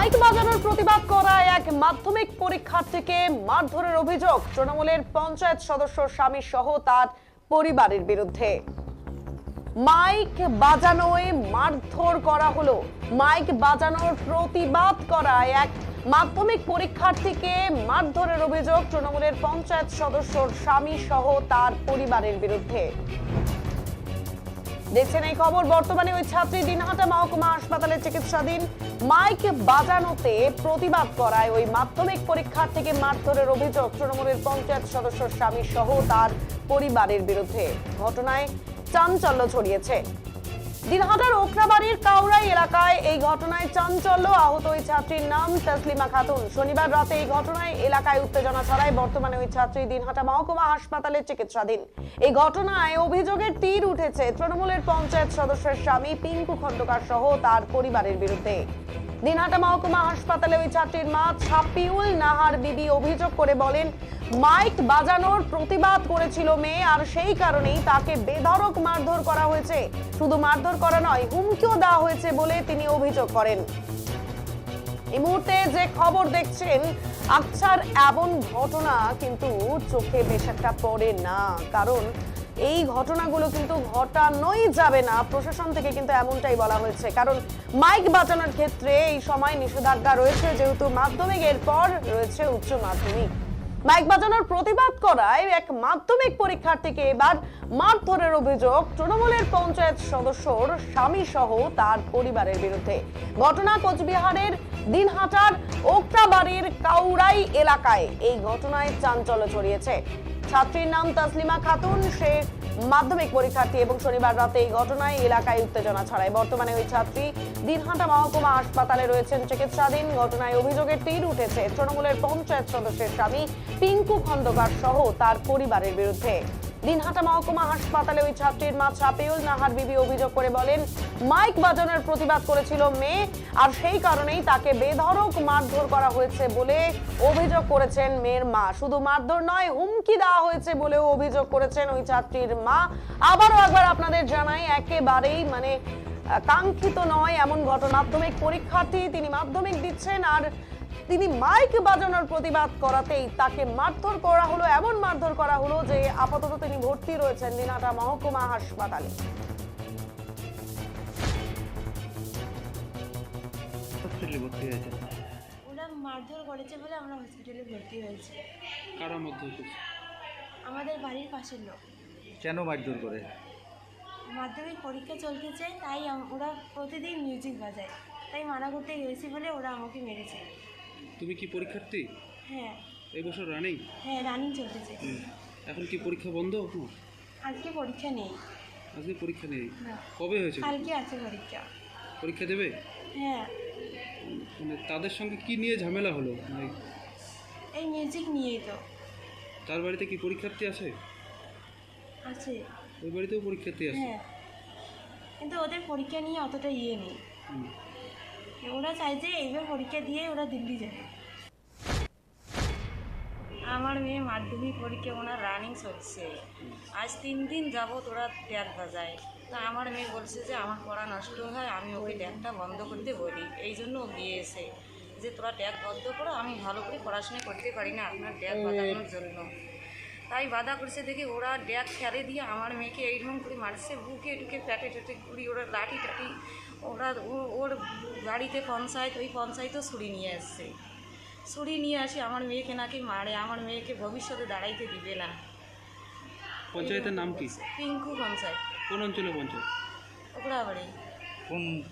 Mic বাজানোর প্রতিবাদ করায় এক মাধ্যমিক পরীক্ষার্থীকে মারধরের অভিযোগ তৃণমূলের পঞ্চায়েত সদস্য স্বামী সহ তার পরিবারের বিরুদ্ধে। মাইক বাজানোয় মারধর করা হলো। মাইক বাজানোর প্রতিবাদ করায় এক মাধ্যমিক পরীক্ষার্থীকে মারধরের অভিযোগ তৃণমূলের পঞ্চায়েত সদস্যর স্বামী সহ তার পরিবারের বিরুদ্ধে। দেখছেন এই খবর। বর্তমানে ওই ছাত্রী দিনহাটা মহকুমা হাসপাতালে চিকিৎসাধীন। মাইক বাজানোতে প্রতিবাদ করায় ওই মাধ্যমিক পরীক্ষার্থীকে মারধরের অভিযোগ তৃণমূলের পঞ্চায়েত সদস্যর স্বামী সহ তার পরিবারের বিরুদ্ধে। ঘটনায় চাঞ্চল্য ছড়িয়েছে। দিনহাটার ওখরাবাড়ির কাউরাই এলাকায় এই ঘটনায় চাঞ্চল্য। আহত ওই ছাত্রীর নাম তসলিমা খাতুন। শনিবার রাতে এই ঘটনায় এলাকায় উত্তেজনা ছড়ায়। বর্তমানে ওই ছাত্রী দিনহাটা মহকুমা হাসপাতালে চিকিৎসাধীন। এই ঘটনায় অভিযোগের তীর উঠেছে তৃণমূলের পঞ্চায়েত সদস্যের স্বামী পিঙ্কু খন্দকার সহ তার পরিবারের বিরুদ্ধে। দিনহাটা মহকুমা হাসপাতালে ওই ছাত্রীর মা ছাপিউল নাহার বিবি অভিযোগ করে বলেন, মাইক বাজানোর প্রতিবাদ করেছিল মেয়ে, আর সেই কারণেই তাকে বেধড়ক মারধর করা হয়েছে। শুধু মারধর করা নয়, হুমকিও দেওয়া হয়েছে বলে তিনি অভিযোগ করেন। এই মুহূর্তে যে খবর দেখছেন, আকছার এমন ঘটনা কিন্তু চোখে বেশ একটা পড়ে না, কারণ এই ঘটনাগুলো কিন্তু ঘটানোই যাবে না। প্রশাসন থেকে কিন্তু এমনটাই বলা হয়েছে, কারণ মাইক বাজানোর ক্ষেত্রে এই সময় নিষেধাজ্ঞা রয়েছে, যেহেতু মাধ্যমিকের পর রয়েছে উচ্চ মাধ্যমিক। মাইক বাজানোর প্রতিবাদ করায় এক মাধ্যমিক পরীক্ষার্থীকে এবার মারধরের অভিযোগ তৃণমূলের পঞ্চায়েত সদস্যর স্বামী সহ তার পরিবারের বিরুদ্ধে। ঘটনা কোচবিহারের দিনহাটার ওখরাবাড়ির কাউরাই এলাকায়। এই ঘটনায় চাঞ্চল্য ছড়িয়েছে। ছাত্রীর নাম তসলিমা খাতুন, সে মাধ্যমিক পরীক্ষার্থী, এবং শনিবার রাতে এই ঘটনায় এলাকায় উত্তেজনা ছড়ায়। বর্তমানে ওই ছাত্রী দিনহাটা মহকুমা হাসপাতালে রয়েছেন চিকিৎসাধীন। ঘটনায় অভিযোগের তীর উঠেছে তৃণমূলের পঞ্চায়েত সদস্যের স্বামী পিঙ্কু খন্দকার সহ তার পরিবারের বিরুদ্ধে। দিনহাটা মহকুমা হাসপাতালে ওই ছাত্রীর মা ছাপিউল নাহার বিবি অভিযোগ করে বলেন, মাইক বাজানোর প্রতিবাদ করেছিল মেয়ে, আর সেই কারণেই তাকে বেধড়ক মারধর করা হয়েছে বলে অভিযোগ করেছেন মেয়ের মা। শুধু মারধর নয়, হুমকি দেওয়া হয়েছে বলেও অভিযোগ করেছেন ওই ছাত্রীর মা। আবারও একবার আপনাদের জানাই, একেবারেই কাঙ্ক্ষিত নয় এমন ঘটনা। মাধ্যমিক পরীক্ষার্থী, তিনি মাধ্যমিক দিচ্ছেন, আর তিনি মাইক বাজানোর প্রতিবাদ করাতেই তাকে মারধর করা হলো। এমন মারধর করা হলো যে আপাতত তিনি ভর্তি রয়েছেন দিনহাটা মহকুমা হাসপাতালে। ওরা মারধর করেছে বলে আমরা হসপিটালে ভর্তি হয়েছি। কারা মারধর করছে? আমাদের বাড়ির পাশের লোক। কেন মারধর করে? মাধ্যমিক পরীক্ষা চলতেছে, তাই ওরা প্রতিদিন মিউজিক বাজায়, তাই মানা করতে গেছি বলে ওরা আমাকে মেরেছে। তুমি কি পরীক্ষার্থী? হ্যাঁ। এই বছর রানিং? হ্যাঁ, রানিং চলতেছে। এখন কি পরীক্ষা বন্ধ? আজকে পরীক্ষা নেই। আজকে পরীক্ষা নেই? না। কবে হয়েছে? কালকে আছে পরীক্ষা। পরীক্ষা দেবে? হ্যাঁ। তাদের সঙ্গে কি নিয়ে ঝামেলা হলো? এই মিউজিক নিয়েই তো। তার বাড়িতে কি পরীক্ষার্থী আছে? আছে। ওই বাড়িতেও পরীক্ষার্থী আছে? হ্যাঁ, কিন্তু ওদের পরীক্ষা নিয়ে অতটা নেই। ওরা চাইছে এইবার পরীক্ষা দিয়ে ওরা দিল্লি যাবে। আমার মেয়ে মাধ্যমিক পরীক্ষা ওনার রানিং চলছে, আজ 3 দিন যাবত ওরা ট্যাগ বাজায়। তা আমার মেয়ে বলছে যে আমার পড়া নষ্ট হয়, আমি ওকে ট্যাগটা বন্ধ করতে বলি, এই জন্য ও গিয়েছে যে তোরা ট্যাগ বন্ধ করো, আমি ভালো করে পড়াশোনা করতে পারি না আপনার ট্যাগ বাজানোর জন্য। তাই বাধা করছে দেখে ওরা ড্যাগ ফেলে দিয়ে আমার মেয়েকে এইরকম করে মারছে, বুকে টুকে প্যাটে ট্যাটে ঘুরি, ওরা লাঠি টাটি, ওরা ওর বাড়িতে পঞ্চায়েত, ওই পঞ্চায়েতও ছুরি নিয়ে আসছে। ছুরি নিয়ে আসি আমার মেয়েকে নাকি মারে, আমার মেয়েকে ভবিষ্যতে দাঁড়াইতে দিবে না। পঞ্চায়েতের নাম কি? পিঙ্কু পঞ্চায়েত। কোন অঞ্চলে পঞ্চায়েত? ওখরাবাড়ি।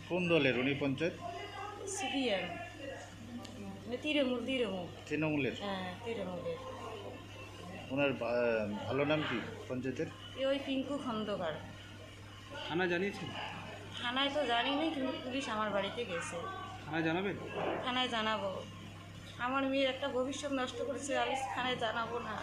কোন দলের উনি পঞ্চায়েত? সিপিএম, তৃণমূল। তৃণমূলের? হ্যাঁ, তৃণমূলের। ওনার ভালো নাম কি পঞ্চায়েতের? ওই পিঙ্কু খন্দকার। থানা জানিয়েছেন? থানায় তো জানি না, কিন্তু পুলিশ আমার বাড়িতে গেছে। থানায় জানাবেন? থানায় জানাবো। আমার মেয়ের একটা ভবিষ্যৎ নষ্ট করেছে, আমি থানায় জানাবো না।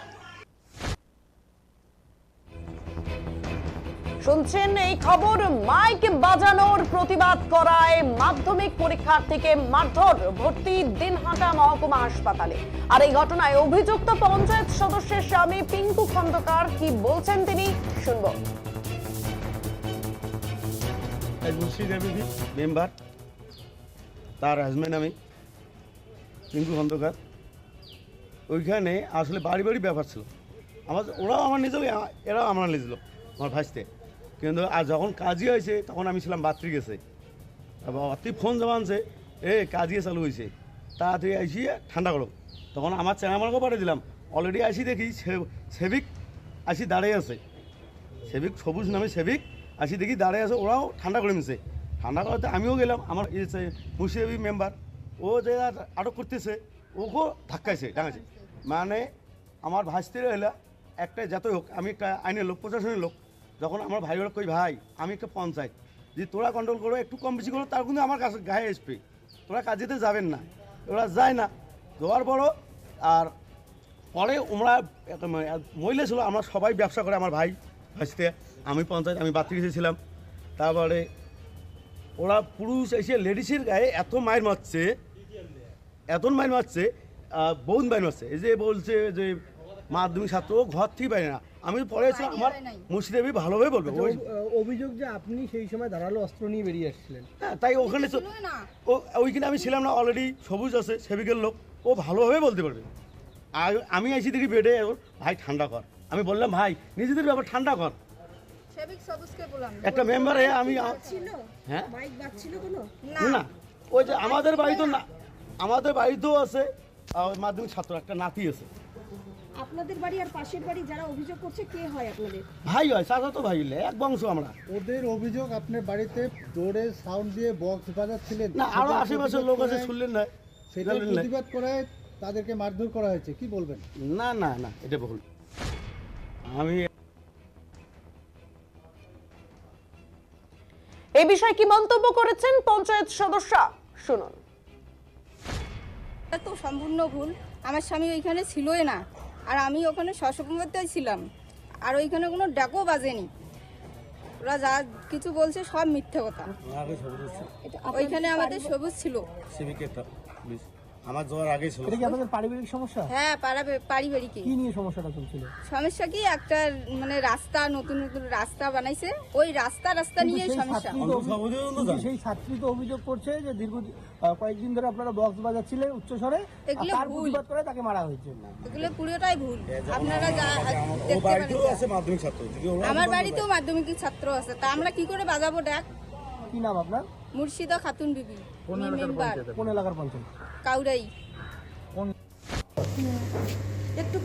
শুনছেন এই খবর। মাইক বাজানোর প্রতিবাদ করায় মাধ্যমিক পরীক্ষার্থীকে মারধর, ভর্তি দিনহাটা মহকুমা হাসপাতালে। আর এই ঘটনায় অভিযুক্ত পঞ্চায়েত সদস্যের স্বামী পিঙ্কু খন্দকার কি বলছেন তিনি শুনব। মুর্শিদ মেম্বার, তার হাজবেন্ড আমি। রিঙ্কু খন্দকার। ওইখানে আসলে বাড়ি বাড়ি ব্যাপার ছিল, ওরাও আমার নিজেও, এরাও আমার নিজেছিল আমার ভাসতে। কিন্তু আর যখন কাজই হয়েছে তখন আমি ছিলাম বাত্রি গেছে, অতি ফোন জমানছে কাজিয়ে চালু হয়েছে, তাড়াতাড়ি আসিয়ে ঠান্ডা করো। তখন আমার চেনামার্গও পাঠিয়ে দিলাম। অলরেডি আসি দেখি সেবিক আসি দাঁড়িয়ে আছে, সেবিক সবুজ নামে সেবিক আসি দেখি দাঁড়িয়ে আছে, ওরাও ঠান্ডা করে নিছে। ঠান্ডা করাতে আমিও গেলাম, আমার মুর্শিদাবাদী মেম্বার ও যে আটক করতেছে ওকেও ধাক্কাইছে ডাঙাইছে। মানে আমার ভাইস্তির হইলা একটা যতই হোক, আমি একটা আইনের লোক, প্রশাসনের লোক। যখন আমার ভাই ওরা কই ভাই আমি একটা পঞ্চায়েত, যদি তোরা কন্ট্রোল করো একটু কম বেশি করো, তার কিন্তু আমার কাছে গায়ে আসবে, তোরা কাজেতে যাবেন না। ওরা যায় না, যাওয়ার পরও আর পরে ওরা মহিলা ছিল, আমরা সবাই ব্যবসা করে, আমার ভাই ভাসতে, আমি পঞ্চায়েত, আমি বাত্রি ছিলাম। তারপরে ওরা পুরুষ এসে লেডিসের গায়ে এত মাইর মারছে, এত মাইর মারছে, বহুত মাইর মারছে। এই যে বলছে যে মাধ্যমিক ছাত্র ঘর থেকে পাই না, আমি পরে আমার মুর্শিদাবাদী ভালোভাবে বলবো। ওই অভিযোগ যে আপনি সেই সময় ধারালো অস্ত্র নিয়ে বেরিয়ে আসছিলেন। হ্যাঁ, তাই ওখানে ওইখানে আমি ছিলাম না, অলরেডি সবুজ আছে সেবিকের লোক, ও ভালোভাবে বলতে পারবে। আর আমি আইসি দেখি বেডে, ভাই ঠান্ডা কর। আমি বললাম ভাই নিজেদের ব্যাপার ঠান্ডা কর। একটা মেম্বার আমি হ্যাঁ না, ওই যে আমাদের বাড়ি তো না, আমাদের বাড়িতেও আছে মাধ্যমিক ছাত্র, একটা নাতি আছে। আপনাদের বাড়ি আর পাশের বাড়ি যারা অভিযোগ করছে কে হয় আপনাদের? ভাই হয়, চাচা তো ভাই, এক বংশ আমরা। ওদের অভিযোগ আপনার বাড়িতে জোরে সাউন্ড দিয়ে বক্স বাজাচ্ছিলেন, না আরো আশেপাশের লোক আছে, শুনলেন না? সেটা প্রতিবাদ করায় তাদেরকে মারধর করা হয়েছে, কি বলবেন? না না না, এটা ভুল। আমি এই বিষয়ে কি মন্তব্য করেছেন পঞ্চায়েত সদস্য, শুনুন। তো সম্পূর্ণ ভুল। আমার স্বামী ওইখানে ছিলই না, আর আমি ওখানে সশকমতেই ছিলাম, আর ওইখানে কোনো ডাকও বাজেনি। ওরা যা কিছু বলছে সব মিথ্যে কথা। ওইখানে আমাদের সবুজ ছিল, আমার যাওয়ার আগে ছিল। এটা কি আপনাদের পারিবারিক সমস্যা? হ্যাঁ পারিবারিক। কি নিয়ে সমস্যাটা চলছিল? সমস্যা কি, একটা মানে রাস্তা, নতুন নতুন রাস্তা বানাইছে, ওই রাস্তা নিয়ে সমস্যা। সেই ছাত্রী তো অভিযোগ করছে যে দীর্ঘ কয়েকদিন ধরে আপনারা বক্স বাজাচ্ছিলেন উচ্চস্বরে, এগুলো তার ভুল। প্রতিবাদ করে তাকে মারা হয়েছে। এগুলো পুরোটাই ভুল। আপনারা যা দেখতে পারেন, আমার বাড়িতেও মাধ্যমিক ছাত্র আছে, তা আমরা কি করে বাজাবো ডাক? কি নাম আপনার? মুর্শিদা খাতুন বিবি, মেম্বার, কোন এলাকার পঞ্চায়েত? কাউরাই। একটু